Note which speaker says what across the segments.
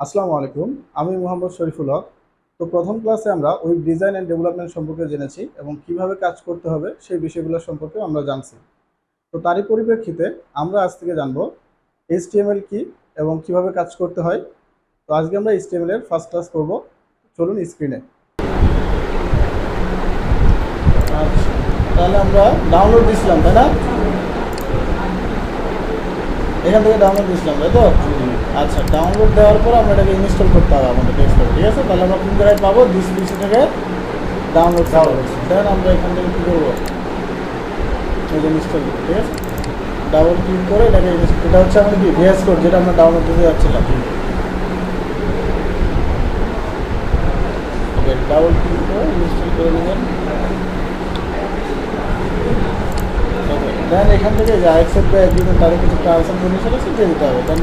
Speaker 1: আসসালামু আলাইকুম। আমি মোহাম্মদ শরীফুল হক। তো প্রথম ক্লাসে আমরা ওয়েব ডিজাইন অ্যান্ড ডেভেলপমেন্ট সম্পর্কে জেনেছি এবং কিভাবে কাজ করতে হবে সেই বিষয়গুলো সম্পর্কে আমরা জানছি। তো তারই পরিপ্রেক্ষিতে আমরা আজ থেকে জানব HTML কি এবং কিভাবে কাজ করতে হয়। তো আজকে আমরা HTML এর ফার্স্ট ক্লাস করব। চলুন স্ক্রিনে। আচ্ছা, তাহলে আমরা ডাউনলোড দিছিলাম, তাই না? এখান থেকে ডাউনলোড দিছিলাম, তাই তো? আচ্ছা, ডাউনলোড দেওয়ার পর আমরা এটাকে ইনস্টল করতে হবে আমাদের ডেস্কটপে, ঠিক আছে? তাহলে আমরা কোন জায়গায় পাবো? দিস পিসি থেকে ডাউনলোড দেন আমরা এখান থেকে কী করবো? ইনস্টল, ঠিক আছে? ডাবল ক্লিক করে এটাকে এটা হচ্ছে আমাদের কি ভিএস কোড, যেটা আমরা ডাউনলোড দিতে যাচ্ছিলাম। ওকে, ডাবল ক্লিক করে ইনস্টল করে নেবেন। দেন এখান থেকে যে অ্যাকসেপ্ট বা এগ্রিমেন্ট তাদের কিছু টার্মস অ্যান্ড কন্ডিশন আছে দিয়ে দিতে হবে। দেন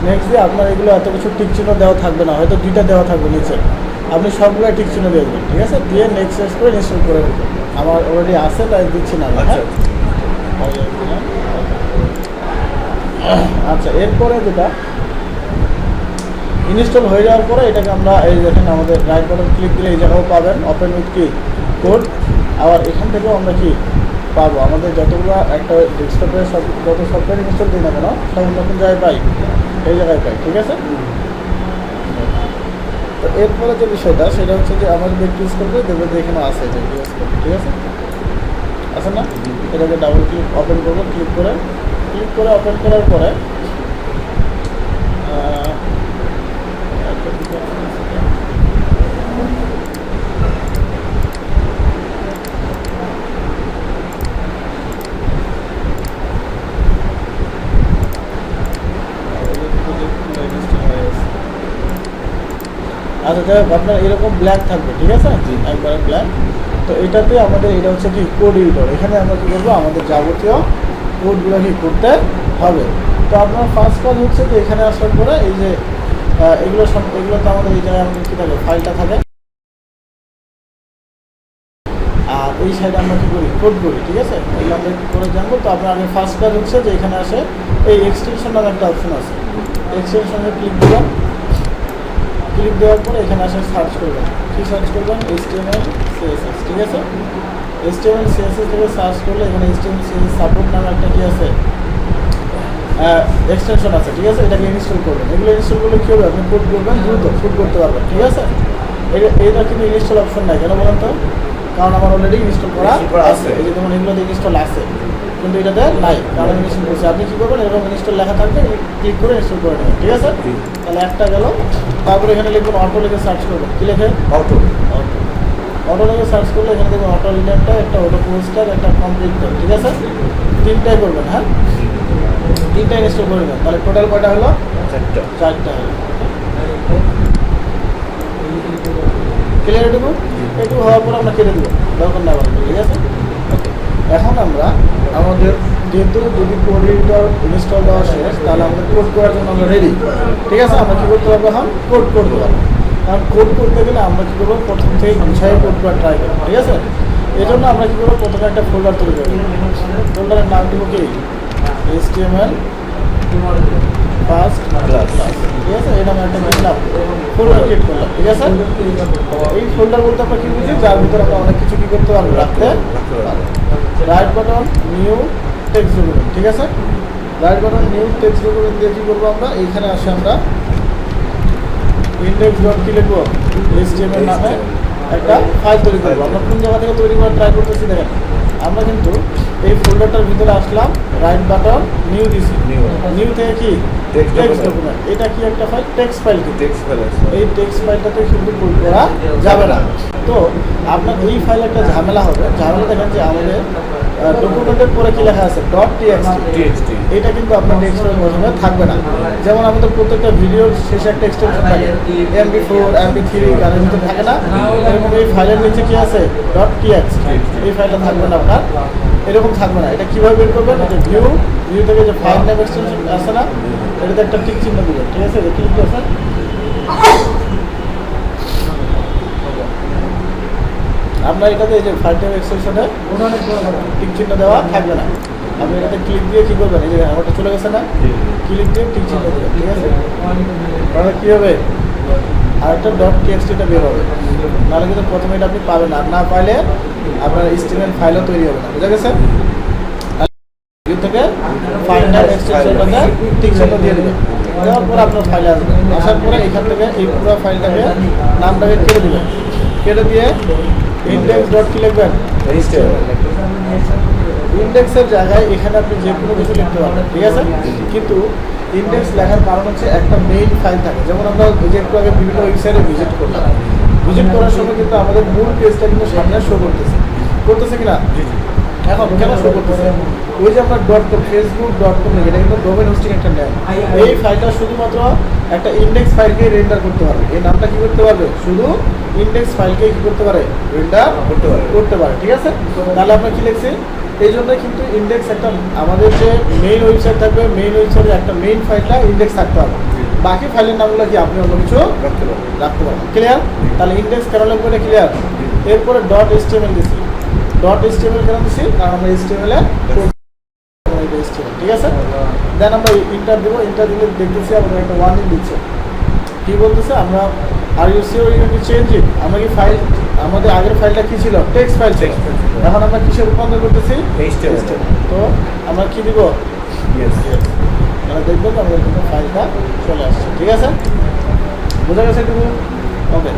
Speaker 1: নেক্সট দিয়ে আপনার এগুলো এত কিছু টিক চিহ্ন দেওয়া থাকবে না, হয়তো দুইটা দেওয়া থাকবে নিচে, আপনি সবগুলো টিক চিহ্ন দিয়ে দেবেন, ঠিক আছে? দিয়ে নেক্সট করে ইনস্টল করে দেবেন। আমার অলরেডি আছে, তাই দিচ্ছি না। আচ্ছা, এরপরে যেটা ইনস্টল হয়ে যাওয়ার পরে এটাকে আমরা এই দেখেন আমাদের রাইট বাটন ক্লিক দিলে এই জায়গাও পাবেন ওপেন উইথ কি কোড। আবার এখান থেকেও আমরা কি পাবো, আমাদের যতগুলো একটা ডেস্কটপে যত সফটওয়্যার ইনস্টল দিই না কেন সব নতুন জায়গায় পাই, এই জায়গায় পাই, ঠিক আছে? তো এরপরে যে বিষয়টা সেটা হচ্ছে যে আমার যদি একটু ইউজ করবে দেখবে যে এখানে আছে, যে ইউজ করবে, ঠিক আছে? আছে না? এটাকে ডাবল ক্লিক ওপেন করবো, ক্লিক করে ওপেন করার পরে আচ্ছা, যাই হোক, আপনার এরকম ব্ল্যাক থাকবে, ঠিক আছে? একবারে ব্ল্যাক। তো এটাতে আমাদের এটা হচ্ছে কি কোড এডিটর। এখানে আমরা কী করবো, আমাদের যাবতীয় কোডগুলো কি করতে হবে। তো আপনার ফার্স্ট কাজ হচ্ছে যে এখানে আসার পরে এই যে এগুলো তো আমাদের এই জায়গায় আমাদের কী থাকে, ফাইলটা থাকে। আর এই সাইডে আমরা কী করি, কোড করি, ঠিক আছে? এগুলো আমরা কী করে জানবো। তো আপনার আগে ফার্স্ট কাজ হচ্ছে যে এখানে আসে এই এক্সটেনশন নামে একটা অপশন আছে, এক্সটেনশনে ক্লিক দিলাম। ক্লিক দেওয়ার পরে এখানে আসে সার্চ করবেন। কী সার্চ করবেন? HTML CSS, ঠিক আছে? HTML CSS থেকে সার্চ করলে এখানে HTML CSS সাপোর্ট নামে একটা কী আছে, এক্সটেনশন আছে, ঠিক আছে? এটাকে ইনস্টল করবেন। এগুলো ইনস্টল করলে কী হবে, আপনি কোড করবেন, দ্রুত কোড করতে পারবেন, ঠিক আছে? এটা কিন্তু ইনস্টল অপশন নাই, কেন বলেন তো? কারণ আমার অলরেডি ইনস্টল করা আছে। এই যে যেমন এগুলোতে ইনস্টল আছে, কিন্তু এটাতে নাই, কারণ আমি ইনস্টল করছি। আপনি কী করবেন, এরকম ইনস্টল লেখা থাকবে, ক্লিক করে ইনস্টল করে নেবেন, ঠিক আছে? তাহলে একটা গেল। তারপরে এখানে লিখবেন অটো, লিখে সার্চ করবেন। কী লেখে? অটো লিখে সার্চ করলে এখানে দেখবেন অটো লিডারটা, একটা অটো পোস্টার, একটা কমপ্লিটার, ঠিক আছে? তিনটাই করবেন, হ্যাঁ, তিনটাই ইনস্টল করে নেবেন। তাহলে টোটাল কয়টা হলো? চারটা হলো। ক্লিয়ার? এটুকু হওয়ার পর আমরা কেটে দেবো, দরকার না বলবো, ঠিক আছে? এখন আমরা আমাদের যেহেতু যদি কোড এডিটর ইনস্টল দেওয়া শেষ, তাহলে আমাদের কোড করার জন্য আমরা রেডি, ঠিক আছে? আমরা কী করতে পারবো, এখন কোড করতে পারবো। কারণ কোড করতে গেলে আমরা কী করবো, প্রথম থেকে গুছাই কোড করার ট্রাই করবো, ঠিক আছে? এই জন্য আমরা কী করবো, প্রথমে একটা ফোল্ডার তৈরি করবো। ফোল্ডারের নাম দেবো কি, HTML ফার্স্ট ক্লাস, ঠিক আছে? এটা আমি একটা নাম ফোল্ডার ক্রিয়েট করলাম, ঠিক আছে? এই ফোল্ডার বলতে আমরা কী বুঝি, যার ভিতরে আমরা অনেক কিছু কী করতে পারবো, রাখতে পারবো। Right button new text document, ঠিক আছে? Right button new text document দিয়ে কী করবো, আমরা এইখানে আসে আমরা ইন্ডেক্স ডট কি লিখবো, HTML নামে একটা ফাইল তৈরি করবো। আমরা কোন জায়গা থেকে তৈরি করার ট্রাই করতেছি দেখেন, আমরা কিন্তু এই ফোল্ডারটার ভিতরে আসলাম, রাইট বাটন নিউ দিছি, নিউ থেকে কি টেক্সট ডকুমেন্ট। এটা কি একটা ফাইল, টেক্সট ফাইল। কি টেক্সট ফাইল? এই টেক্সট ফাইলটাতে কিন্তু কোড করা যাবে না। তো আপনার এই ফাইলে একটা ঝামেলা হবে। ঝামেলা দেখেন যে আমাদের ডকুমেন্টের পরে কি লেখা আছে, .txt। এটা কিন্তু আপনার টেক্সটের মধ্যে থাকবে না। যেমন আমাদের প্রত্যেকটা ভিডিওর শেষে একটা এক্সটেনশন থাকে, MP4 MP3, গানের ভিতরে থাকে না? এরকম এই ফাইলের নিচে কি আছে, .txt। এই ফাইলটা থাকবে না আপনার, এরকম থাকবে না। এটা কীভাবে বের করবেন, যে ভিউ থেকে যে ফাইল নেম এক্সটেনশন আছে না, এটাতে একটা টিক চিহ্ন দিবেন, ঠিক আছে? ক্লিক করছেন, আপনার এটাতে এই যে ফাইল নেম এক্সটেনশনে টিক চিহ্ন দেওয়া থাকবে না। আপনি এটাতে ক্লিক দিয়ে কী করবেন, এই যে আমারটা চলে গেছে না, ক্লিক দিয়ে টিক চিহ্ন দেবেন, ঠিক আছে? তাহলে কী হবে, আরেকটা ডট টিএক্সটিটা বের হবে, নাহলে কিন্তু প্রথমে এটা আপনি পাবেন, আর না পাইলে আপনার HTML ফাইলও তৈরি হবে না, বুঝা গেছে? থেকে ফাইন্ডার এক্সটেনশনটাতে টিক চিহ্ন দিয়ে দেবেন, দেওয়ার পর আপনার ফাইলে আসবে, আসার পরে এখান থেকে এই পুরো ফাইলটাকে নামটাকে কেটে দেবেন, কেটে দিয়ে ইন্ডেক্স ডট কি লিখবেন, ইন্ডেক্সের জায়গায় এখানে আপনি যে কোনো কিছু লিখতে পারবেন, ঠিক আছে? কিন্তু ইন্ডেক্স লেখার কারণ হচ্ছে একটা মেইন ফাইল থাকে, যেমন আমরা ওই যে একটু আগে বিভিন্ন ওয়েবসাইটে ভিজিট করলাম, ভিজিট করার সময় কিন্তু আমাদের মূল পেজটা কিন্তু সামনে শো করতেছে কিনা? এখন কেন শো করতেছে? ওই যে আমরা .com facebook.com এটা কিন্তু ডোমেন হোস্টিং একটা নেয়, এই ফাইলটা শুধুমাত্র একটা ইন্ডেক্স ফাইলকে রেন্ডার করতে পারবে, এই নামটা কি করতে পারবে, শুধু ইন্ডেক্স ফাইলকে কি করতে পারে, রেন্ডার করতে পারে, ঠিক আছে? তাহলে আমরা কি লিখছি, এই জন্য কিন্তু ইন্ডেক্স একটা আমাদের যে মেইন ওয়েবসাইট থাকবে, মেইন ওয়েবসাইটে একটা মেইন ফাইলটা ইন্ডেক্স থাকতে হবে, বাকি ফাইলের নামগুলো কি আপনি অন্য কিছু রাখতে পারবেন, ক্লিয়ার? তাহলে ইন্ডেক্স কেন লাগবে এটা ক্লিয়ার? এরপরে .html দিচ্ছি, .html কেন দিচ্ছি, কারণ আমরা HTML এ ঠিক আছে? দেন আমরা ইন্টার দেবো, ইন্টার দিলে দেখতেছি আমাদের একটা ওয়ার্নিং দিচ্ছে, কি বলতেছে, আমরা are you sure you to change it, আমরা কি ফাইল, আমাদের আগের ফাইলটা কি ছিল, টেক্সট ফাইল ছিল, এখন আমরা কিসে রূপান্তর করতেছি, HTML, তো আমরা কি দিব, আমরা দেখবো তো আমাদের কিন্তু ফাইলটা চলে আসছে, ঠিক আছে? বোঝা গেছে এটুকু? ওকে,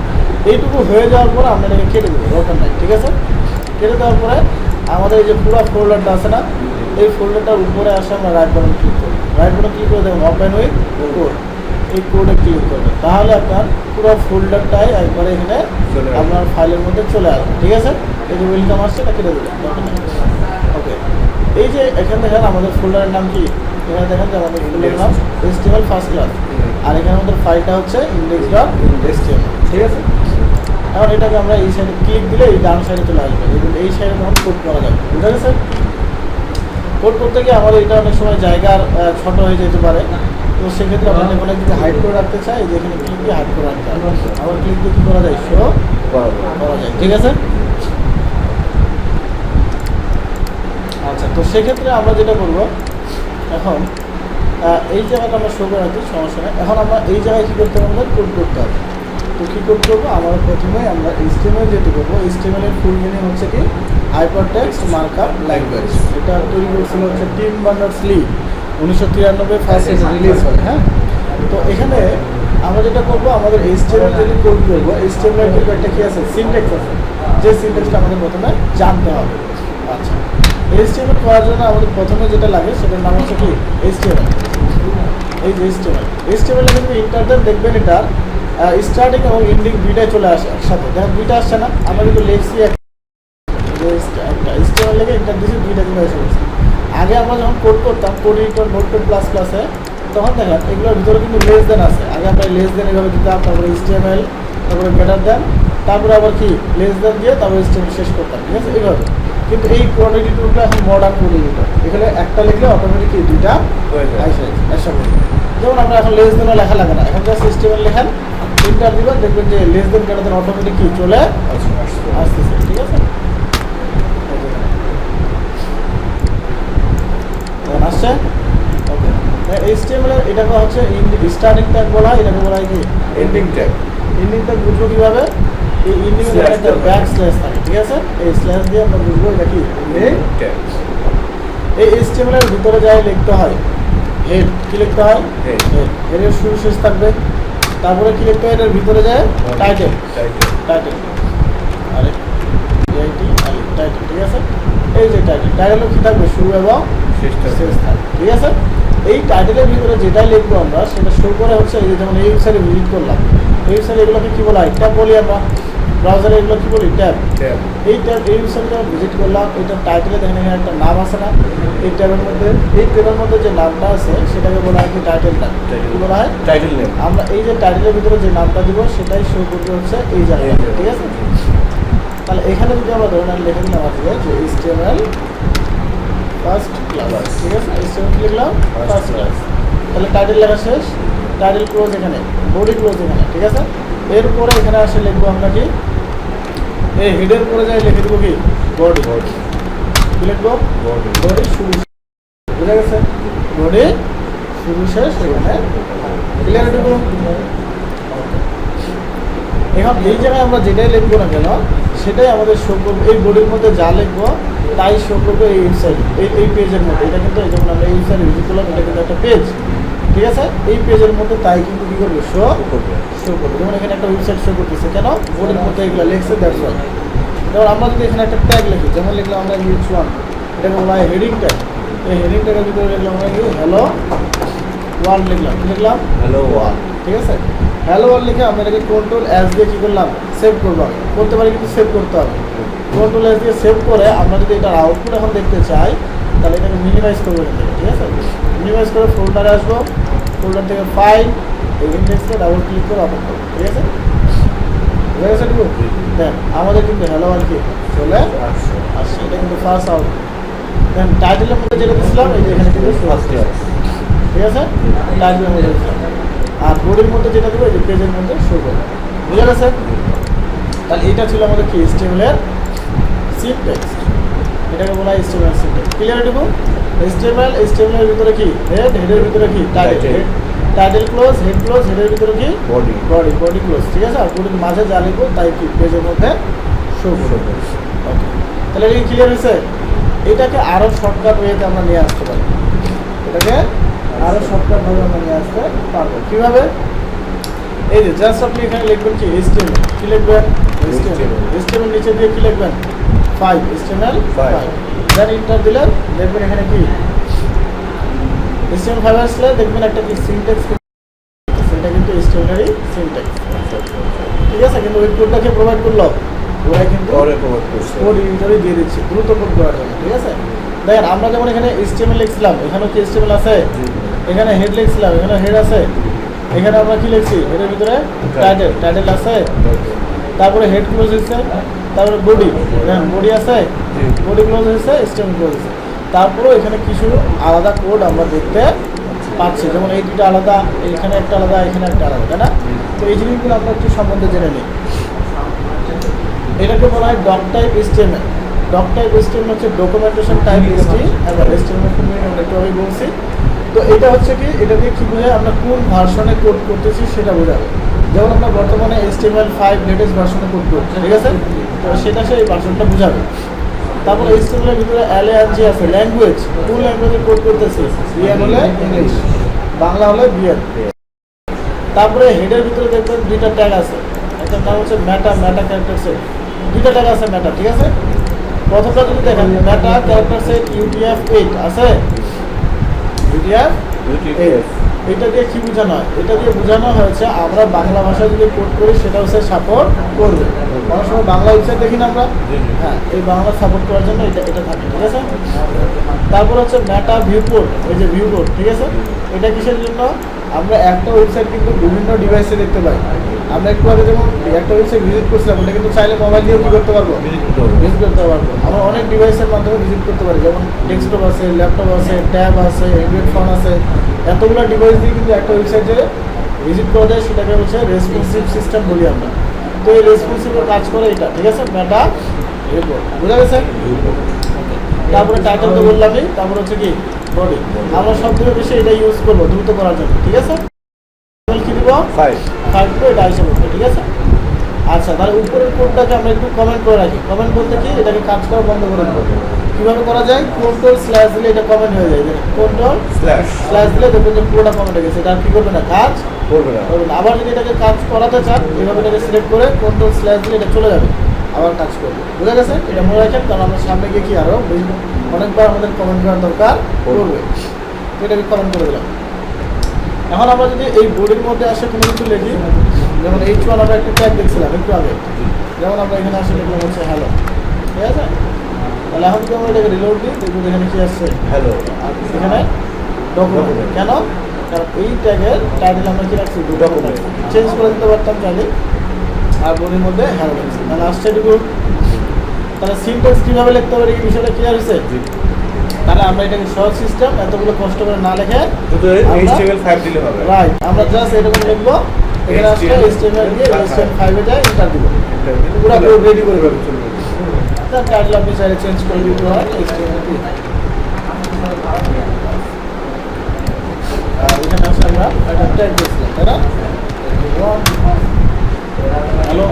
Speaker 1: এইটুকু হয়ে যাওয়ার পর আমরা এটাকে কেটে দেবো, দরকার নাই, ঠিক আছে? কেটে দেওয়ার পরে আমাদের এই যে পুরো ফোল্ডারটা আছে না, এই ফোল্ডারটার উপরে আসে আমরা রাইট বাটন ক্লিক করব, রাইট বাটন ক্লিক করে দেখুন ওপেন উইথ কোড, এই কোডে ক্লিক করবেন, তাহলে আপনার পুরো ফোল্ডারটাই একবারে এখানে আপনার ফাইলের মধ্যে চলে আসবে, ঠিক আছে? এই যে ওয়েলকাম আসছে এটা কেটে দেবেন, ওকে। এই যে এখানে দেখেন আমাদের ফোল্ডারের নাম কি, এখানে দেখেন যে আমাদের ফোল্ডারের নাম HTML ফার্স্ট ক্লাস, আর এখানে আমাদের ফাইলটা হচ্ছে index.html, ঠিক আছে? এখন এটাকে আমরা এই সাইডে ক্লিক দিলে এই ডান সাইডে চলে আসবে, এই সাইডে তখন কোড করা যাবে, বুঝা গেছে? কোড করতে গিয়ে আমাদের এটা অনেক সময় জায়গার ছোট হয়ে যেতে পারে, তো সেক্ষেত্রে আমরা যখন একদিকে হাইড করে রাখতে চাই, যে এখানে ক্লিক দিয়ে হাইড করে রাখতে হবে, আবার ক্লিক দিয়ে কী করা যায়, শো করা যায়, ঠিক আছে? আচ্ছা, তো সেক্ষেত্রে আমরা যেটা করবো, এখন এই জায়গাটা আমরা শো করে রাখতে সমস্যা নেই, এখন আমরা এই জায়গায় কী করতে হবে, আমাদের কোড করতে হবে, তো কী কোড করবো, আমরা প্রথমে আমরা HTML যেতে করবো, HTML এর ফুল মিনিং হচ্ছে কি, হাইপারটেক্সট মার্কআপ ল্যাঙ্গুয়েজ, এটা তৈরি করেছিল হচ্ছে টিম বার্নার্স-লি, 1993 ফার্স্ট রিলিজ হয়, হ্যাঁ? তো এখানে আমরা যেটা করবো, আমাদের HTML যদি কোড করবো, HTML এর কিন্তু একটা কি আছে, সিনট্যাক্স আছে, যে সিনট্যাক্সটা আমাদের প্রথমে জানতে হবে। আচ্ছা, HTML করার জন্য আমাদের প্রথমে যেটা লাগে সেটার নাম হচ্ছে কি, HTML, এই যে HTML এ কিন্তু ইন্টারনেট দেখবেন এটার স্টার্টিং এবং এন্ডিং দুইটাই চলে আসে একসাথে, দেখেন দুইটা আসছে না, আমরা কিন্তু লিখছি একটা HTML লেগে ইন্টার দিয়েছি, দুইটা কিন্তু এসে গেছে। আগে আমরা যখন কোড করতাম কোড এডিটর নোটপ্যাড প্লাস প্লাসে, তখন দেখেন এগুলোর ভিতরে কিন্তু লেস দেন আছে, আগে আমরা লেস দেন এভাবে দিতাম, তারপরে HTML, তারপরে গ্রেটার দেন, তারপরে আবার কি লেস দেন দিয়ে তারপরে HTML শেষ করতাম, ঠিক আছে? এইভাবে কিন্তু এই কোড এডিটরটা এখন মডার্ন কোড এডিটর, এখানে একটা লিখলে অটোমেটিক দুইটা একসাথে, যেমন আমরা এখন লেস দেনও লেখা লাগে না, এখন জাস্ট HTML লেখেন, ইন্টার দিবেন, দেখবেন যে less than greater than automatic কি চলে আসতেছে, ঠিক আছে? আসছে, ওকে। HTML এর এটাকে হচ্ছে স্টার্টিং ট্যাগ বলা হয়, এটাকে বলা হয় কি এন্ডিং ট্যাগ। এন্ডিং ট্যাগ বুঝবো কীভাবে, এই এন্ডিং এর একটা ব্যাক স্ল্যাশ থাকে, ঠিক আছে? এই স্ল্যাশ দিয়ে আমরা বুঝবো এটা কি এন্ডিং ট্যাগ। এই HTML এর ভিতরে যাই লিখতে হয় হেড, কি লিখতে হয়, হেড এর শুরু শেষ থাকবে, তারপরে কি লিখতে হয়, এটার ভিতরে যায় টাইটেল, আরে টাইটেল, ঠিক আছে? এই যে টাইটেল কি থাকবে, শুরু এবং শেষ থাকবে, ঠিক আছে? এই টাইটেলের ভিতরে যেটাই লিখবো আমরা সেটা শো করে হচ্ছে এই যে যেমন এই ওয়েবসাইটে ভিজিট করলাম, এই ওয়েবসাইটে এগুলোকে কী বলা হয়, ট্যাব বলি আমরা, ব্রাউজারে এগুলো কী বলি, ট্যাব। এই ট্যাব, এই ওয়েবসাইটে ভিজিট করলাম, এটা টাইটেলে দেখেন এখানে একটা নাম আছে না, এই ট্যাবের মধ্যে, এই ট্যাবের মধ্যে যে নামটা আছে সেটাকে বলা হয় কি টাইটেল নাম, কী বলা হয়, টাইটেল নেম। আমরা এই যে টাইটেলের ভিতরে যে নামটা দিব সেটাই শো করতে হচ্ছে এই জায়গায়, ঠিক আছে? তাহলে এখানে যদি আমরা ধরে নেন লিখে দিলাম আজকে যে HTML ফার্স্ট ক্লাস, ঠিক আছে? HTML লিখলাম ফার্স্ট ক্লাস, তাহলে টাইটেল লেখা শেষ, টাইটেল ক্লোজ এখানে, বডি ক্লোজ এখানে, ঠিক আছে? এরপরে এখানে আসে লিখবো আমরা কি, এই হেডের পরে যাই লিখে দেবো কি বডি, কি লিখবো বডি শুরু বুঝা গেছে? বডি শুরু শেষ এখানে ক্লিয়ার এটুকু। এখন এই জায়গায় আমরা যেটাই লিখবো না কেন সেটাই আমাদের শো করবো, এই বডির মধ্যে যা লিখবো তাই শো করবো এই ওয়েবসাইট, এই পেজের মধ্যে। এটা কিন্তু এই যেমন আমরা এই ওয়েবসাইট ভিজিট করলাম, এটা কিন্তু একটা পেজ, ঠিক আছে? এই পেজের মধ্যে তাই কিন্তু কী করবে, শো করবে। যেমন এখানে একটা ওয়েবসাইট শো করতেছে, কেন? বডির মধ্যে এগুলো লিখছে, দ্যাটস ওয়াই। এবার আমরা যদি এখানে একটা ট্যাগ লিখি, যেমন লিখলাম আমরা H1, এটাকে বলা হয় হেডিং ট্যাগ। এই হেডিং ট্যাগের ভিতরে লিখলাম আমরা কি, হ্যালো ওয়ার্ল্ড লিখলাম। কি লিখলাম? হ্যালো ওয়ার্ল্ড, ঠিক আছে? হ্যালো ওয়ার্ল্ড লিখে আমরা এটাকে কন্ট্রোল এস দিয়ে কী করলাম, সেভ করবো। করতে পারি কিন্তু সেভ করতে হবে। কন্ট্রোল এস দিয়ে সেভ করে আমরা যদি এটার আউটপুট এখন দেখতে চাই তাহলে এটাকে মিনিমাইজ করবো এখান থেকে, ঠিক আছে? মিনিমাইজ করে ফোল্ডারে আসবো, ফোল্ডার থেকে ফাইল, এই ইন্ডেক্সকে ডাবল ক্লিক করে ওপেন করবো, ঠিক আছে? বুঝা গেছে? দেন আমাদের কিন্তু হ্যালো ওয়ার্ল্ড কি চলে আসছে, এটা কিন্তু ফার্স্ট আউট। দেন টাইটেলের মধ্যে যেটা দিচ্ছিলাম এই যে এখানে কিন্তু ফার্স্ট, ঠিক আছে? টাইটেলের মধ্যে আর বোর্ডের মধ্যে যেটা দেবো এই যে পেজের মধ্যে শো করবে। বুঝা গেছে? তাহলে এটা ছিল আমাদের কি HTML এর সিনট্যাক্স, এটাকে বলা হয় HTML সিনট্যাক্স। ক্লিয়ার দেবো? HTML এর ভিতরে কি হেড, হেডের ভিতরে কি title, title close, head close, হেডের ভিতরে কি বডি ক্লোজ, ঠিক আছে? আর বোর্ডের মাঝে যা লিখবো তাই কি পেজের মধ্যে শো করবে। ওকে, তাহলে এটা ক্লিয়ার হয়েছে? এটাকে আরও শর্টকাট ওয়েতে আমরা নিয়ে আসতে পারি, এটাকে আরও শর্টকাটভাবে আমরা নিয়ে আসতে পারবো। কীভাবে? এই যে জাস্ট আপনি এখানে লিখবেন কি HTML, কি লিখবেন? HTML নিচে দিয়ে কি লিখবেন? 5 HTML5, দেন ইন্টার দিলে দেখবেন এখানে কি HTML5 আসলে দেখবেন একটা কি সিনট্যাক্স, সেটা কিন্তু HTML এরই সিনট্যাক্স, ঠিক আছে? কিন্তু ওই কোডটাকে প্রোভাইড করলো ওরা কিন্তু কোড এডিটরে দিয়ে দিচ্ছে দ্রুত কোড করার জন্য, ঠিক আছে? দেখেন আমরা যেমন এখানে HTML লিখছিলাম, এখানেও কি HTML আছে, এখানে হেড লিখছিলাম, এখানে হেড আছে, এখানে আমরা কি লিখছি হেডের ভিতরে টাইটেল আছে, তারপরে হেড ক্লোজ হয়েছে, তারপরে বডি আছে, বডি ক্লোজ হয়েছে, HTML ক্লোজ হয়েছে। তারপরেও এখানে কিছু আলাদা কোড আমরা দেখতে পাচ্ছি, যেমন এই দুটো আলাদা, এখানে একটা আলাদা, এখানে একটা আলাদা, তাই না? তো এই জিনিসগুলো আমরা একটু সম্বন্ধে জেনে নিই। এটাকে বলা হয় doc type HTML। Doc type HTML হচ্ছে ডকুমেন্টেশন টাইপ HTML আমরা একটু আগে বলছি। তো এটা হচ্ছে কি, এটা দিয়ে কী বোঝায়, আমরা কোন ভার্সনে কোড করতেছি সেটা বোঝাবে। যেমন আমরা বর্তমানে HTML5 লেটেস্ট ভার্সনে কোড করছি, ঠিক আছে? তো সেটা সেই ভার্সনটা বোঝাবে। তারপরে HTML এর ভিতরে LANG আছে, ল্যাঙ্গুয়েজ, কোন ল্যাঙ্গুয়েজে কোড করতেছি, বিএন হলে ইংলিশ, বাংলা হলে বিএন। তারপরে হেডের ভিতরে দেখবেন দুইটা ট্যাগ আছে, একটার নাম হচ্ছে মেটা ক্যারেক্টার সেট, দুইটা ট্যাগ আছে মেটা, ঠিক আছে? প্রথমটা যদি দেখেন মেটা ক্যারেক্টার সেট UTF-8 আছে, UTF-8, এটা দিয়ে কি বোঝানো হয়? এটা দিয়ে বোঝানো হয়েছে আমরা বাংলা ভাষায় যদি কোড করি সেটা হচ্ছে সাপোর্ট করবে। অনেক সময় বাংলা ওয়েবসাইট দেখি না আমরা, হ্যাঁ, এই বাংলা সাপোর্ট করার জন্য এটা থাকে, ঠিক আছে? তারপর হচ্ছে মেটা ভিউপোর্ট, এই যে ভিউপোর্ট, ঠিক আছে? এটা কিসের জন্য? আমরা একটা ওয়েবসাইট কিন্তু বিভিন্ন ডিভাইসে দেখতে পাই। আমরা একটু আগে যেমন একটা ওয়েবসাইট ভিজিট করছিলাম, ওটা কিন্তু চাইলে মোবাইল দিয়েও কী করতে পারবো, ভিজিট করতে পারবো। আমরা অনেক ডিভাইসের মাধ্যমে ভিজিট করতে পারি, যেমন ডেস্কটপ আছে, ল্যাপটপ আছে, ট্যাব আছে, অ্যান্ড্রয়েড ফোন আছে, এতগুলো ডিভাইস দিয়ে কিন্তু একটা ওয়েবসাইটে ভিজিট করা যায়। সেটাকে হচ্ছে রেসপন্সিভ সিস্টেম বলি আমরা। তো এই রেসপন্সিভের কাজ করে এটা, ঠিক আছে? মেটা ভিউপোর্ট, বোঝা গেছে? তারপরে টাইটেল তো বললামই, তারপর হচ্ছে কি বডি। আমরা সব থেকে বেশি এটা ইউজ করবো দ্রুত করার জন্য, ঠিক আছে? কি দিব? 5 করে এটা হিসেবে উঠবে, ঠিক আছে? আচ্ছা, তাহলে উপরের কোডটাকে আমরা একটু কমেন্ট করে রাখি। কমেন্ট বলতে কি, এটাকে কাজ করা বন্ধ করে দেবো। কীভাবে করা যায়? কন্ট্রোল/ দিলে এটা কমেন্ট হয়ে যায়, কন্ট্রোল/ দিলে দেখবেন যে পুরোটা কমেন্ট হয়ে গেছে, এটা কী করবে না, কাজ করবে না। আবার যদি এটাকে কাজ করাতে চান, এইভাবে এটাকে সিলেক্ট করে কন্ট্রোল/ দিলে এটা চলে যাবে, আবার কাজ করবে। বুঝা গেছে? এটা মনে রাখেন, কারণ আমরা সামনে গিয়ে কি আরও অনেকবার আমাদের কমেন্ট করার দরকার পড়বে। তো এটাকে কমেন্ট করে দিলাম। এখন আমরা যদি এই বোর্ডের মধ্যে আসে কোনো কিছু লিখি, যেমন H1 আমরা একটা ট্যাগ দেখছিলাম একটু আগে, যেমন আমরা এখানে আসে লিখলাম হচ্ছে হ্যালো, ঠিক আছে? তাহলে এখন যদি আমরা এটাকে রিলোড দিই, দেখবো এখানে কি আসছে, হ্যালো। আর এখানে ডকুমেন্ট, কেন? কারণ এই ট্যাগের টাইটেল আমরা কি রাখছি, ডকুমেন্ট। চেঞ্জ করে দিতে পারতাম চাইলে, আর বোর্ডের মধ্যে হ্যালো লিখছি, তাহলে আসছে এটুকু। তাহলে সিনট্যাক্স কীভাবে লিখতে পারি, এই বিষয়টা ক্লিয়ার হয়েছে? তাহলে আমরা এটাকে সহজ সিস্টেম, এতগুলো কষ্ট করে না লিখে HTML5 দিলে হবে, রাইট? আমরা জাস্ট এরকম লিখবো, এখানে আসলে HTML দিয়ে HTML5 এ যায়, এন্টার দিব, পুরো কোড রেডি করে ফেলবো। তার টাইটেল আপনি চাইলে চেঞ্জ করে দিতে হয় HTML দিয়ে। আর এখানে আসলে আমরা একটা ট্যাগ দিয়েছিলাম, তাই না? হ্যালো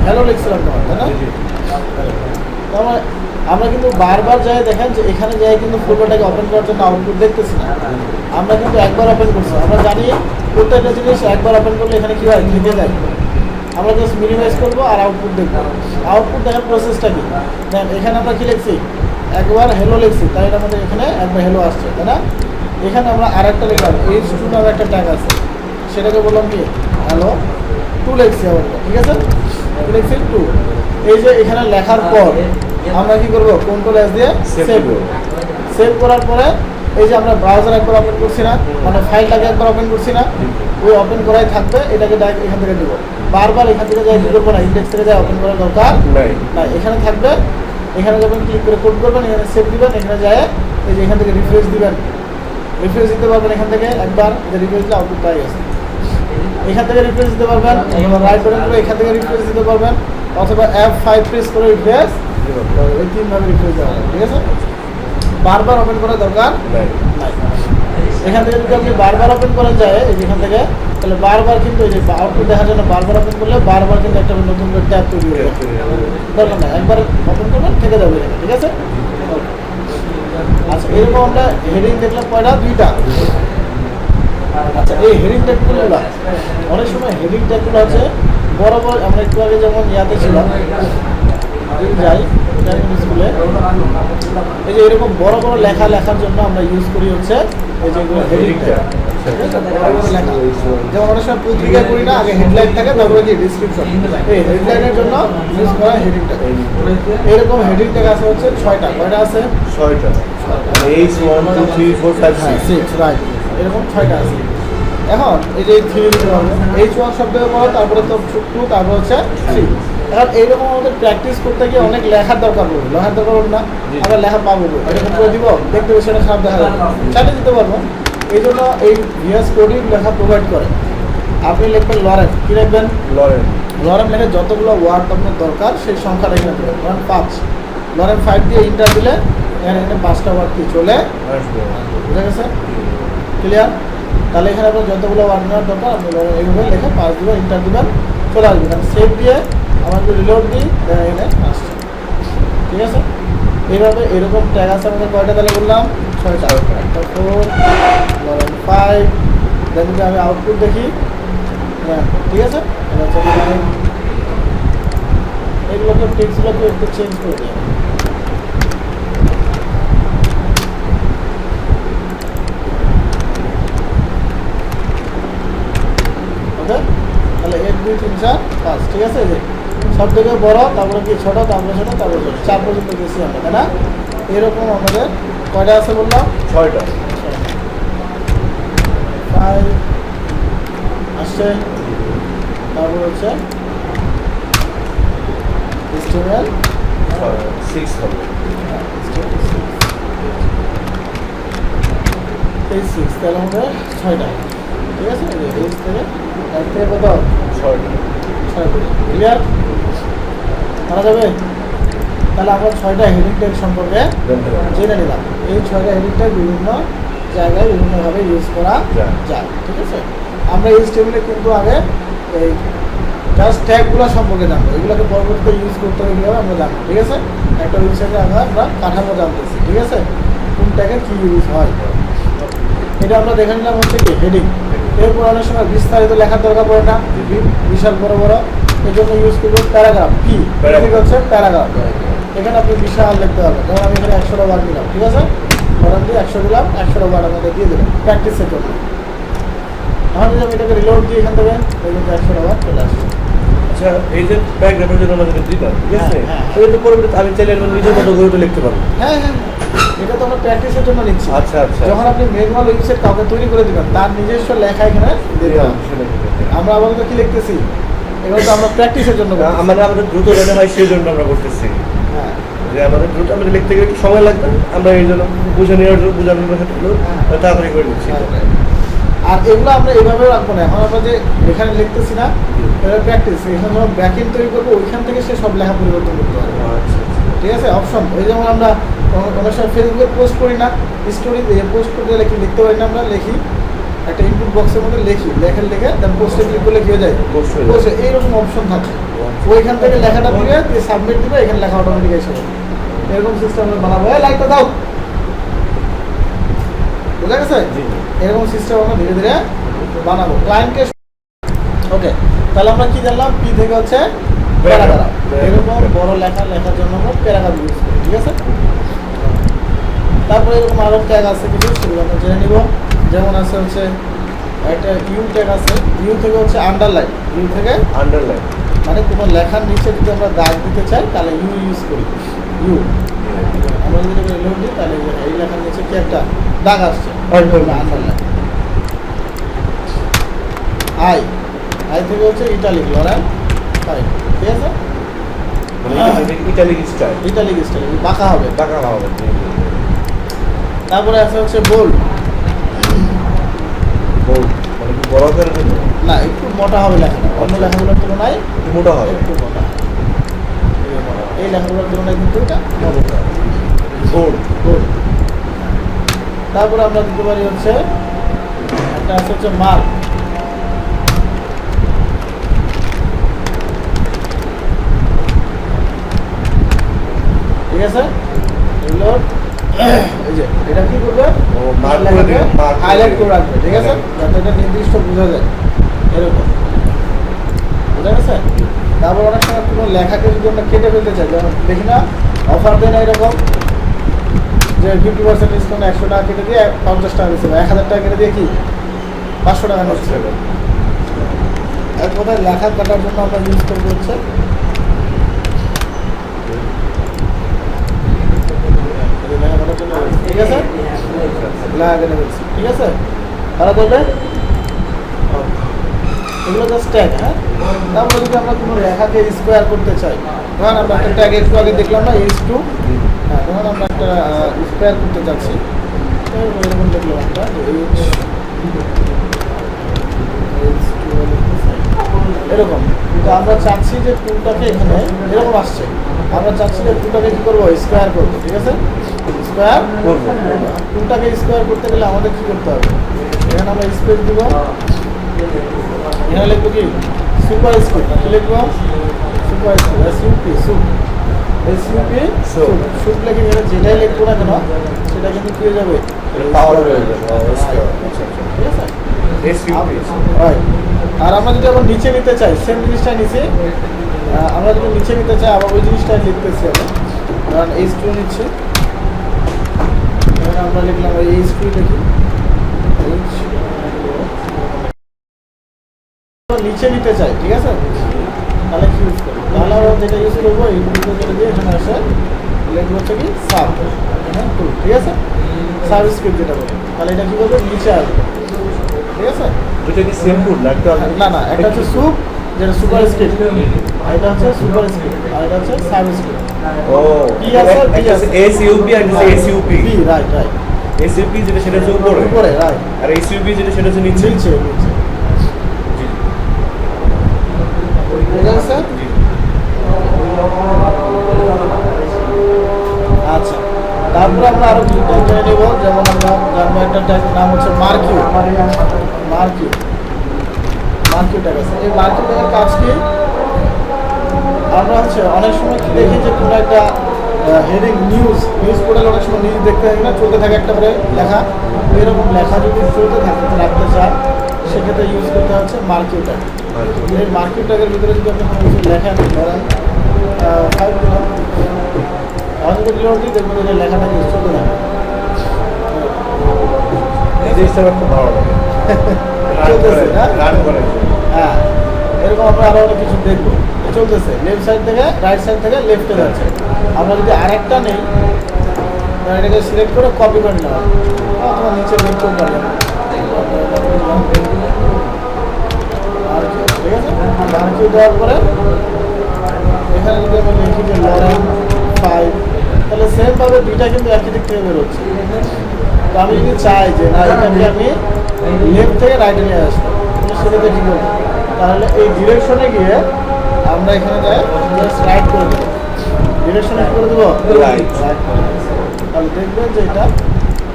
Speaker 1: হ্যালো লিখছিলাম তোমার, তাই না? তারপরে আমরা কিন্তু বারবার যাই দেখেন যে এখানে যাই কিন্তু ফোল্ডারটাকে ওপেন করার জন্য আউটপুট দেখতেছি না, আমরা কিন্তু একবার ওপেন করছি। আমরা জানি প্রত্যেকটা জিনিস একবার ওপেন করলে এখানে কী হয়, লিখে যায়। আমরা জাস্ট মিনিমাইজ করবো আর আউটপুট দেখবো। আউটপুট দেখার প্রসেসটা কি, দেখ এখানে আমরা কী লিখছি, একবার হ্যালো লিখছি, তাই আমাদের এখানে একবার হ্যালো আসছে, তাই না? এখানে আমরা আর একটা লিখলাম, H2 নামে একটা ট্যাগ আছে, সেটাকে বললাম কি হ্যালো 2 লিখছি আবার, ঠিক আছে? লিখছি 2। এই যে এখানে লেখার পর আমরা কি করব, কন্ট্রোল এস দিয়ে সেভ করব। সেভ করার পরে এই যে আমরা ব্রাউজার একবার ওপেন করছি না, মানে ফাইলটাকে একবার ওপেন করছি না, ওই ওপেন করাই থাকবে। এটাকে ডাইরেক্ট এখান থেকে দিব, বারবার এখান থেকে যাই করবো না, ইন্ডেক্স থেকে যাই ওপেন করার দরকার নাই, এখানে থাকবে। এখানে যখন ক্লিক করে কোড করবেন, এখানে সেভ দিবেন, এখানে যায় এই যে এখান থেকে রিফ্রেশ দিবেন, রিফ্রেশ দিতে পারবেন এখান থেকে একবার, যে রিফ্রেশ দিলে আউটপুট পাই গেছে। এখান থেকে রিফ্রেশ দিতে পারবেন, অথবা রাইট বাটন করে এখান থেকে রিফ্রেশ দিতে পারবেন, অথবা F5 প্রেস করে রিফ্রেশ, এই 3 ভাবে রিফ্রেশ দেওয়া হবে, ঠিক আছে? বারবার ওপেন করার দরকার নাই। এখান থেকে যদি আপনি বারবার ওপেন করেন যায় এই যেখান থেকে, তাহলে বারবার কিন্তু এই যে আউটপুট দেখার জন্য বারবার ওপেন করলে বারবার কিন্তু একটা নতুন করে ট্যাব তৈরি হয়ে যাবে, দরকার নাই। একবার ওপেন করবেন, থেকে যাবে এখানে, ঠিক আছে? আচ্ছা, এরকম আমরা হেডিং দেখলাম কয়টা, 2টা। আচ্ছা, এই হেডিং ট্যাগগুলো অনেক সময় হেডিং ট্যাগগুলো আছে বড় বড়, আমরা একটু আগে যেমন ইয়াতে ছিলাম যাই স্কুলে, এই যে এরকম বড় বড় লেখা লেখার জন্য আমরা ইউজ করি হচ্ছে এই যে হেডিং ট্যাগ। যেমন অনেক সময় পত্রিকায় করি না, আগে হেডলাইন থাকে, তারপরে কি ডিসক্রিপশন, এই হেডলাইনের জন্য ইউজ করা হেডিং ট্যাগ। এরকম হেডিং ট্যাগ আছে হচ্ছে 6টা। কয়টা আছে? 6টা।
Speaker 2: H1 2 3 4 5
Speaker 1: 6, রাইট, এরকম 6টা আছে। এখন এই যে 3 দিতে পারবো, H1 শব্দের পর তারপরে তো 2, তারপর হচ্ছে 3। এখন এইরকম আমাদের প্র্যাকটিস করতে গিয়ে অনেক লেখার দরকার পড়বে, লেখার দরকার পড়বে না, আমরা লেখা পাবো, এরকম করে দিব, দেখতে বেশি অনেক খারাপ দেখা যাবে, চাইলে দিতে পারবো। এই জন্য এই ভিএস কোডিং লেখা প্রোভাইড করে। আপনি লিখবেন লরেন, কী লিখবেন? লরেন লেখে যতগুলো ওয়ার্ড আপনার দরকার সেই সংখ্যাটা এখানে দেবেন, ধরেন 5। লরেন 5 দিয়ে ইন্টার দিলে এখানে 5টা ওয়ার্ড কি চলে আসবে, বুঝা গেছে? ক্লিয়ার? তাহলে এখানে আপনার যতগুলো ওয়ার্ড নেওয়ার দরকার আপনি এইভাবে লেখে 5 দিবেন, ইন্টার দিবেন, চলে আসবে। কারণ সেভ দিয়ে আমাদের রিলোড দিই, এখানে আসছে, ঠিক আছে? এইভাবে এরকম ট্যাগ আছে আমাদের কয়টা, তাহলে বললাম 6টা। একটা 4, 5, দেন যদি আমি আউটপুট দেখি, হ্যাঁ ঠিক আছে। এগুলোকে টেক্সটগুলোকে একটু চেঞ্জ করে দিই। ওকে, তাহলে 1 2 3 4 5, ঠিক আছে? যে সব থেকে বড়, তারপরে কি ছোটো, তারপরে ছোটো, তারপরে ছোটো, 4 পর্যন্ত গেছি আমরা, তাই না? এরকম আমাদের কয়টা আছে বললাম?
Speaker 2: 6টা।
Speaker 1: 5 আসছে, তারপর হচ্ছে HTML
Speaker 2: 6 হবে,
Speaker 1: এই 6, তাহলে আমাদের 6টা, ঠিক আছে? এই থেকে এক থেকে কত?
Speaker 2: 6টা।
Speaker 1: ক্লিয়ার? মারা যাবে? তাহলে আমরা 6টা হেডিং ট্যাগ সম্পর্কে জেনে নিলাম। এই 6টা হেডিং ট্যাগ বিভিন্ন জায়গায় বিভিন্নভাবে ইউজ করা যায়, ঠিক আছে? আমরা HTML কিন্তু আগে এই জাস্ট ট্যাগগুলো সম্পর্কে জানবো, এগুলোকে পরবর্তীতে ইউজ করতে হবে কীভাবে আমরা জানবো, ঠিক আছে? একটা ওয়েবসাইটে আমরা কাঠামো জানতেছি, ঠিক আছে? কোন ট্যাগে কী ইউজ হয়, এটা আমরা দেখে নিলাম হচ্ছে কি হেডিং। এরপর অনেক সময় বিস্তারিত লেখার দরকার পড়ে না, বিশাল বড় বড়, এই জন্য ইউজ করবো প্যারাগ্রাফ। কি হচ্ছে প্যারাগ্রাফ? এখানে আপনি বিশাল লিখতে পারবেন। যেমন আমি এখানে 100টা ওয়ার্ড দিলাম, ঠিক আছে? ওয়ার্ড দিয়ে 100 দিলাম, 100টা ওয়ার্ড আমাদের দিয়ে দিলাম প্র্যাকটিসের জন্য। এখন যদি আমি এটাকে রিলোড দিই এখান থেকে, এই কিন্তু 100টা ওয়ার্ড চলে আসছে।
Speaker 2: আচ্ছা, এই যে প্যারাগ্রাফের জন্য আমাদের দিলাম, ঠিক আছে?
Speaker 1: হ্যাঁ,
Speaker 2: তো পরবর্তীতে আমি চাইলে নিজের মতো করে লিখতে পারবো।
Speaker 1: হ্যাঁ হ্যাঁ, এটা তো আমরা প্র্যাকটিসের জন্য নিচ্ছি।
Speaker 2: আচ্ছা আচ্ছা,
Speaker 1: যখন আপনি ম্যানুয়াল ওয়েবসাইট কাউকে তৈরি করে দিবেন, তার নিজস্ব লেখা এখানে দিবেন। আমরা আপাতত কি লিখতেছি, এগুলো তো আমরা প্র্যাকটিসের জন্য,
Speaker 2: আমাদের দ্রুত জানা হয় সেই জন্য আমরা করতেছি।
Speaker 1: হ্যাঁ,
Speaker 2: যে আমাদের দ্রুত আমাদের লিখতে গেলে একটু সময় লাগবে, আমরা এই জন্য বুঝে নেওয়ার জন্য বোঝানোর ক্ষেত্রে তাড়াতাড়ি করে দিচ্ছি।
Speaker 1: আর এগুলো আমরা এইভাবেও রাখবো না। এখন আমরা যে এখানে লিখতেছি না, এটা প্র্যাকটিস। এখানে যখন ব্যাকএন্ড তৈরি করবো, ওইখান থেকে সে সব লেখা পরিবর্তন করতে পারবে, ঠিক আছে অপশন। ওই যেমন আমরা অনেক সময় ফেসবুকে পোস্ট করি না, স্টোরি দিয়ে পোস্ট করতে লিখতে পারি না, আমরা লিখি একটা ইনপুট বক্সের মধ্যে লিখে দেন পোস্টে ক্লিক করলে কি হয়ে যায়, পোস্টে এইরকম অপশন থাকে। ওইখান থেকে লেখাটা দিবে, দিয়ে সাবমিট দিবে, এখানে লেখা অটোমেটিক এসে যাবে। এরকম সিস্টেম আমরা বানাবো। লাইকটা দাও, বুঝা গেছে? এরকম সিস্টেম আমরা ধীরে ধীরে বানাবো ক্লায়েন্টকে। ওকে, তাহলে আমরা কি জানলাম? পি থেকে হচ্ছে প্যারাগ্রাফ, এরকম বড় লেখার জন্য আমরা প্যারাগ্রাফ ইউজ করি, ঠিক আছে? তারপরে এরকম আরও ট্যাগ আছে কিছু, সেগুলো আমরা জেনে নিব। যেমন আছে হচ্ছে একটা ইউ ট্যাগ আছে, ইউ থেকে হচ্ছে আন্ডারলাইন, ইউ থেকে
Speaker 2: আন্ডারলাইন
Speaker 1: মানে কোনো লেখার নিচে যদি আমরা দাগ দিতে চাই তাহলে ইউ ইউজ করি। ইউ আমরা যদি এলোন দিই তাহলে এই লেখার নিচে কি একটা দাগ আসছে, আন্ডারলাইন। আই, আই থেকে হচ্ছে ইটালিক, লরেন আই, ঠিক আছে?
Speaker 2: ইটালিক স্টাইল,
Speaker 1: ইটালিক স্টাইল বাঁকা হবে,
Speaker 2: টাকা হবে।
Speaker 1: তারপরে আছে হচ্ছে বোল্ড,
Speaker 2: বোল্ড মানে কি বড় করে দেব
Speaker 1: না একটু মোটা হবে লেখাটা, অন্য লেখাগুলোর তুলনায়
Speaker 2: মোটা হবে,
Speaker 1: একটু মোটা। এই লেখাগুলোর তুলনায় কিন্তু এটা মোটা।
Speaker 2: Bold
Speaker 1: bold. তারপরে আমরা দিতে পারি হচ্ছে একটা আছে হচ্ছে মার্ক, ঠিক আছে? এগুলো এই যে এটা কি করবে,
Speaker 2: ও মার্ক করে দিবে, মার্ক
Speaker 1: হাইলাইট করে রাখবে, ঠিক আছে? যাতে এটা নির্দিষ্ট বোঝা যায়, এরকম, বুঝা গেছে? তারপর অনেক সময় কোনো লেখাকে যদি আমরা কেটে ফেলতে চাই, যেমন দেখি না অফার দেয় না এরকম, যে 50% ডিসকাউন্ট 100 টাকা কেটে দিয়ে 50 টাকা দিচ্ছে, 1000 টাকা কেটে দিয়ে কি 500 টাকা নিচ্ছে। এক কথায় লেখা কাটার জন্য আমরা ইউজ করবো হচ্ছে ঠিক আছে, ঠিক আছে? তারা বলবে এগুলো জাস্ট ট্যাগ। হ্যাঁ, তারপরে যদি আমরা কোনো লেখাকে স্কোয়ার করতে চাই, ধরুন আমরা একটা ট্যাগ একটু আগে দেখলাম না, H2, হ্যাঁ ধরুন আমরা একটা স্কোয়ার করতে চাচ্ছি, এরকম দেখলাম একটা এরকম, কিন্তু আমরা চাচ্ছি যে টুলটাকে এখানে এরকম আসছে, আমরা চাচ্ছি যে টুলটাকে কী করবো, স্কোয়ার করবো, ঠিক আছে? স্কোয়ার করবো, টুলটাকে স্কোয়ার করতে গেলে আমাদের কী করতে হবে? এখানে আমরা স্পেস দিব, এখানে লিখবো কি সুপার স্ক্রিপ্ট, কী লিখবো? Super script, SUP, soup, SUP soup, soup লিখে এখানে যেটাই লিখবো না কেন সেটা কিন্তু কী হয়ে যাবে,
Speaker 2: পাওয়ার হয়ে যাবে,
Speaker 1: ঠিক আছে?
Speaker 2: এসইউপি।
Speaker 1: রাইট। আর আমরা যদি আবার নিচে নিতে চাই, সেম জিনিসটা নিচে আমরা যদি নিচে নিতে চাই, আবার ওই জিনিসটাই লিখতেছি আমরা, কারণ H2 নিচ্ছে, এখানে আমরা লিখলাম ওই H2 লিখি, নিচে নিতে চাই, ঠিক আছে? তাহলে কি ইউজ করি? তাহলে আমরা যেটা ইউজ করবো এই টুলটা করে দিয়ে এখানে আসে লিখবো হচ্ছে কি সাব, হ্যাঁ টুল, ঠিক আছে? সাব স্ক্রিপ্ট যেটা বলি, তাহলে এটা কী করবে, নিচে আসবে, ঠিক আছে?
Speaker 2: দুটো কি সেম টুল লাগতে হবে?
Speaker 1: না না, একটা হচ্ছে সুপ যেটা সুপার স্ক্রিপ্ট, আর এটা হচ্ছে সুপার স্ক্রিপ্ট, আর এটা হচ্ছে সাব স্ক্রিপ্ট।
Speaker 2: ও
Speaker 1: কি আছে, কি আছে?
Speaker 2: এসইউপি আর SUP.
Speaker 1: B, right right.
Speaker 2: SUP যেটা সেটা হচ্ছে উপরে,
Speaker 1: উপরে, রাইট।
Speaker 2: আর এসইউপি যেটা সেটা হচ্ছে নিচে।
Speaker 1: নিচে, নিচে। বুঝা গেছে? আচ্ছা, তারপরে আমরা আরো কিছু ট্যাগ জেনে নেব, যেমন আমরা জানবো একটা ট্যাগের নাম হচ্ছে মার্কিউ, মার্কিউ, মার্কিউ ট্যাগ আছে। এই মার্কিউ ট্যাগের কাজ কি? আমরা হচ্ছে অনেক সময় কি দেখি যে কোনো একটা হেডিং নিউজ পোর্টালে অনেক সময় নিউজ দেখতে থাকি না, চলতে থাকে একটা করে লেখা, এরকম লেখা যদি চলতে রাখতে চান সেক্ষেত্রে ইউজ করতে হচ্ছে মার্কিউ ট্যাগ। এই মার্কিউ ট্যাগের ভিতরে যদি আপনি কোনো কিছু লেখেন, ধরেন 5 দিলাম, আমাদের দিলেও কি দেখবেন যে লেখাটা কি চলতে থাকে,
Speaker 2: এই জিনিসটা আমার খুব ভালো লাগে,
Speaker 1: চলতেছে না?
Speaker 2: রান করে।
Speaker 1: হ্যাঁ, এরকম আমরা আরও অনেক কিছু দেখবো, চলতেছে লেফট সাইড থেকে রাইট সাইড থেকে লেফটে যাচ্ছে। আমরা যদি আরেকটা নেই, এটাকে সিলেক্ট করে কপি করে নেওয়া, অথবা নিচে লিঙ্ক করতে পারি, ঠিক আছে? মার্কিউ দেওয়ার পরে এখানে যদি আমরা লিখি যে লরেন 5, তাহলে সেমভাবে দুইটা কিন্তু একই দিক থেকে বেরোচ্ছে। তো আমি যদি চাই যে না এটাকে আমি লেফট থেকে রাইটে নিয়ে আসবো, সেটাতে কী করবো? তাহলে এই ডিরেকশনে গিয়ে আমরা এখানে যাই জাস্ট রাইট করে দেবো, ডিরেকশন কি করে দেবো?
Speaker 2: Right.
Speaker 1: তাহলে দেখবেন যে এটা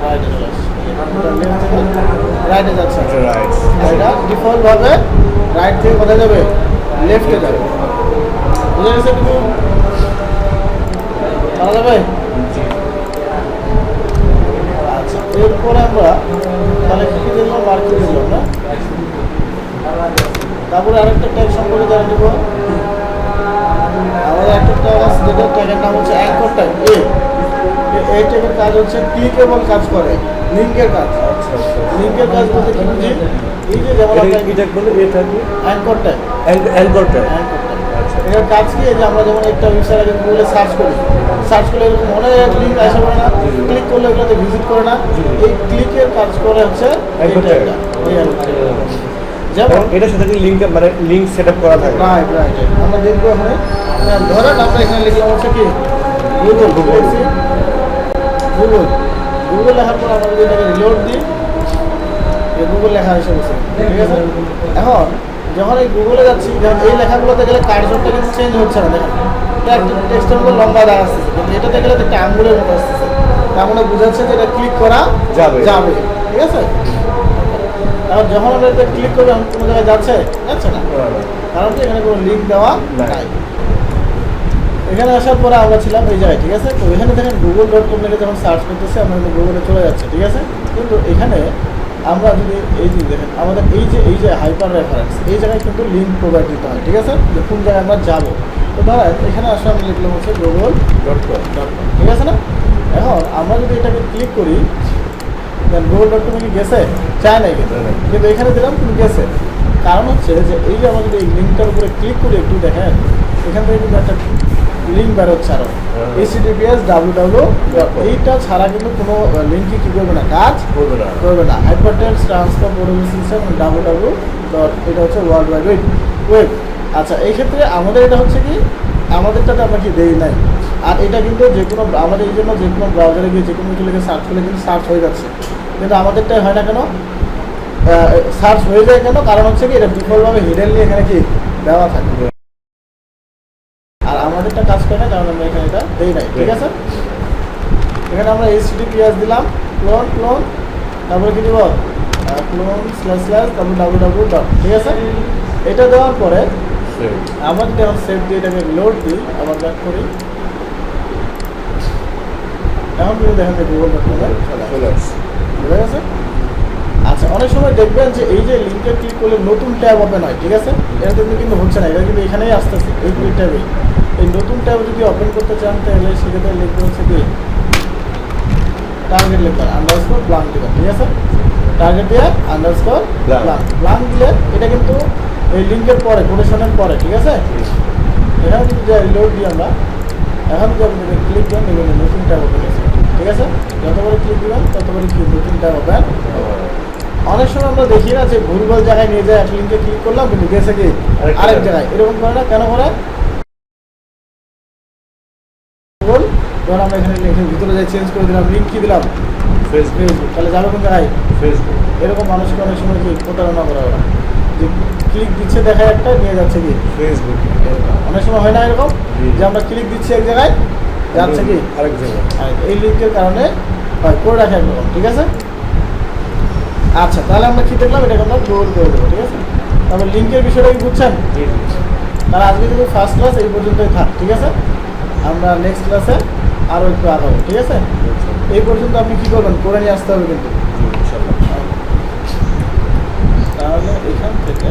Speaker 1: রাইটে চলে আসছে, এটা লেফট থেকে রাইটে যাচ্ছে,
Speaker 2: রাইট।
Speaker 1: আর এটা ডিফল্ট ভাবে রাইট থেকে কোথায় যাবে? লেফটে যাবে। বুঝে গেছে তুমি? পারা যাবে? আচ্ছা, এরপরে আমরা তাহলে কি কি দেখলাম? মার্কিং দেখলাম না? তারপরে আরেকটা ট্যাগ সম্পর্কে জানা নেব। আমাদের একটা ট্যাগ আছে, যেটা ট্যাগের নাম হচ্ছে অ্যাঙ্কর ট্যাগ। এই ট্যাগের কাজ হচ্ছে ক্লিকেবল কাজ করে, লিঙ্কের কাজ।
Speaker 2: আচ্ছা আচ্ছা।
Speaker 1: লিঙ্কের কাজ বলতে কি বুঝি? এই যে যেমন
Speaker 2: এটা
Speaker 1: আমরা
Speaker 2: কি ট্যাগ বলে? A tag
Speaker 1: anchor tag,
Speaker 2: anchor tag.
Speaker 1: Anchor tag.
Speaker 2: আচ্ছা।
Speaker 1: এটার কাজ কি? এই যে আমরা যেমন একটা ওয়েবসাইট আগে গুগলে সার্চ করি, সার্চ করলে এরকম অনেক লিঙ্ক আসে পড়ে না, ক্লিক করলে ওগুলোতে ভিজিট করে না, এই ক্লিকের কাজ করে হচ্ছে এই
Speaker 2: অ্যাঙ্কর
Speaker 1: ট্যাগটা। এই আর কি। যেমন
Speaker 2: এটার সাথে কি লিংক মানে লিংক সেটআপ করা থাকে?
Speaker 1: রাইট রাইট, আমরা দেখবো এখানে। ধরেন আমরা এখানে লিখলাম হচ্ছে কি গুগল, গুগল গুগল গুগল লেখার পর আমরা যদি এটাকে রিলোড দিই, গুগল লেখা এসে বসে, ঠিক আছে? এখন যখন এই গুগলে যাচ্ছি, যখন এই লেখাগুলোতে গেলে কার্সরটা কিন্তু চেঞ্জ হচ্ছে না, দেখেন এটা একটা টেক্সটের মতো লম্বা দাগ আসতেছে, কিন্তু এটাতে গেলে তো একটা আঙ্গুলের মতো আসতেছে, তার মানে বোঝাচ্ছে যে এটা ক্লিক করা
Speaker 2: যাবে।
Speaker 1: যাবে, ঠিক আছে? এখন যখন আমরা এটা ক্লিক করবো, এখন কোনো জায়গায় যাচ্ছে যাচ্ছে না, কারণ কি এখানে কোনো লিঙ্ক দেওয়া নাই। এখানে আসার পরে আমরা ছিলাম এই জায়গায়, ঠিক আছে? তো এখানে দেখেন google.com লিখে যখন সার্চ করতেছে, আমরা কিন্তু গুগলে চলে যাচ্ছে, ঠিক আছে? কিন্তু এখানে আমরা যদি এই যে দেখেন আমাদের এই যে হাইপার রেফারেন্স, এই জায়গায় কিন্তু লিঙ্ক প্রোভাইড দিতে হয়, ঠিক আছে? যে কোন জায়গায় আমরা যাবো। তো ধরেন এখানে আসলে আমি লিখলাম হচ্ছে google.com, ঠিক আছে না? এখন আমরা যদি এটাকে ক্লিক করি, দেন google.com কি গেছে? চায় নাই কিন্তু, কিন্তু এখানে দিলাম কিন্তু গেছে। কারণ হচ্ছে যে এই যে আমরা যদি এই লিঙ্কটার উপরে ক্লিক করি, একটু দেখেন এখান থেকে কিন্তু একটা লিঙ্ক বেরোচ্ছে আরো, https://www. এইটা ছাড়া কিন্তু কোনো লিঙ্কই কি করবে না, কাজ করবে না। Hypertext transfer portable system www. এটা হচ্ছে ওয়ার্ল্ড ওয়াইড ওয়েব। আচ্ছা, এই ক্ষেত্রে আমাদের এটা হচ্ছে কি, আমাদেরটাতে আমরা কি দেই নাই, আর এটা কিন্তু যে কোনো আমাদের এই জন্য যে কোনো ব্রাউজারে গিয়ে যে কোনো কিছু লিখে সার্চ করলে কিন্তু সার্চ হয়ে যাচ্ছে, কিন্তু আমাদেরটাই হয় না কেন? সার্চ হয়ে যায় কেন? কারণ হচ্ছে কি এটা ডিফল্টভাবে হিডেনলি এখানে কি দেওয়া থাকে, আর আমাদেরটা কাজ করে না, কারণ আমরা এখানে এটা দেই নাই, ঠিক আছে? এখানে আমরা https দিলাম, ক্লোন, তারপরে কি দিব? ক্লোন// তারপর www. ঠিক আছে? এটা দেওয়ার পরে আমরা যদি এখন সেভ দিয়ে এটাকে লোড দিই, আবার ব্যাক করি, এখন কিন্তু দেখেন যে google.com চলে আসছে, বুঝা গেছে? আচ্ছা, অনেক সময় দেখবেন যে এই যে লিঙ্কে ক্লিক করলে নতুন ট্যাব ওপেন হয়, ঠিক আছে? এটা কিন্তু হচ্ছে না, এটা কিন্তু এখানেই আসতেছে, এই ট্যাবে। এই নতুন ট্যাব যদি ওপেন করতে চান, তাহলে সেক্ষেত্রে লিখতে হচ্ছে কি, টার্গেট লিখবেন _blank দিবেন, ঠিক আছে? টার্গেট দিয়ে _blank দিলে এটা কিন্তু এই লিঙ্কের পরে, কোটেশনের পরে, ঠিক আছে? এখানে কিন্তু যে রিলোড দিই আমরা, এখন যদি আপনি ক্লিক করেন, দেখবেন নতুন ট্যাব ওপেন হয়েছে, ঠিক আছে? যতবারই ক্লিক দিবেন ততবারই কি নতুন ট্যাব ওপেন। অনেক সময় আমরা দেখি না যে ভুলভাল জায়গায় নিয়ে যায়, এক লিঙ্কে ক্লিক করলাম কিন্তু গেছে কি আরেক জায়গায়, এরকম করে না, কেন করে? যখন আমরা এখানে লিঙ্কের ভিতরে যাই, চেঞ্জ করে দিলাম, লিঙ্ক কি দিলাম ফেসবুক, তাহলে যাবে কোন জায়গায়? ফেসবুক। এরকম মানুষকে অনেক সময় কি প্রতারণা করা ওরা, যে ক্লিক দিচ্ছে দেখায় একটা, নিয়ে যাচ্ছে কি ফেসবুক। অনেক সময় হয় না এরকম, যে আমরা ক্লিক দিচ্ছি এক জায়গায়, যাচ্ছে কি আরেক জায়গায়, এই লিঙ্কের কারণে হয়, করে রাখে একরকম, ঠিক আছে? আচ্ছা, তাহলে আমরা কি দেখলাম, এটাকে আমরা ক্লোজ করে দেবো, ঠিক আছে? তারপর লিঙ্কের বিষয়টা কি বুঝছেন? তাহলে আজকে কিন্তু ফার্স্ট ক্লাস এই পর্যন্তই থাক, ঠিক আছে? আমরা নেক্সট ক্লাসে আরও একটু আগাবো, ঠিক আছে? এই পর্যন্ত আপনি কি করবেন, করে নিয়ে আসতে হবে কিন্তু। তাহলে এখান থেকে